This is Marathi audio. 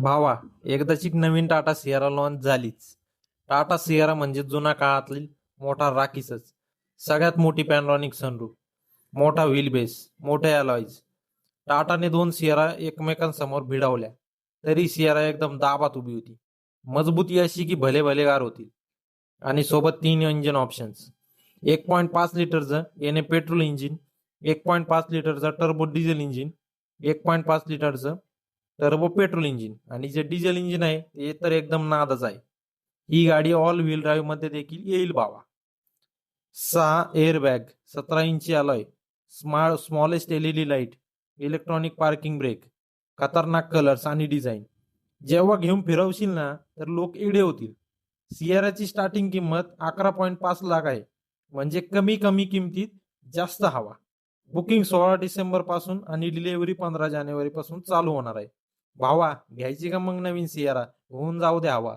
भावा, एकदाची नवीन टाटा सियारा लॉन्च झालीच. टाटा सियारा म्हणजे जुना काळातील मोठा राखीसच. सगळ्यात मोठी पॅनोरामिक सनरूफ, मोठा व्हील बेस, मोठे अलॉयज. टाटाने दोन सियारा एकमेकांसमोर भिडावल्या, तरी सियारा एकदम दाबात उभी होती. मजबूती अशी की भले भले गार होती. आणि सोबत 3 इंजिन ऑप्शन्स. 1.5 लिटरचं याने पेट्रोल इंजिन, 1.5 लिटरचं टर्बो डिझेल इंजिन, 1.5 लिटरचं टर्बो पेट्रोल इंजिन आणि जे डिझेल इंजिन आहे ते तर एकदम नादच आहे. ही गाडी ऑल व्हील ड्राईव्ह मध्ये देखील येईल बाबा. 6 एअरबॅग, 17 इंची alloy, smallest LED light, electronic parking brake, खतरनाक कलर्स आणि डिझाईन. जेव्हा घेऊन फिरवशील ना तर लोक एडे होतील. सियाराची स्टार्टिंग किंमत 11.5 लाख आहे. म्हणजे कमी कमी किमतीत जास्त हवा. बुकिंग 16 डिसेंबर पासून आणि डिलिव्हरी 15 जानेवारी पासून चालू होणार आहे. भावा, घ्यायची का मग नवीन सियारा? होऊन जाऊ दे हवा.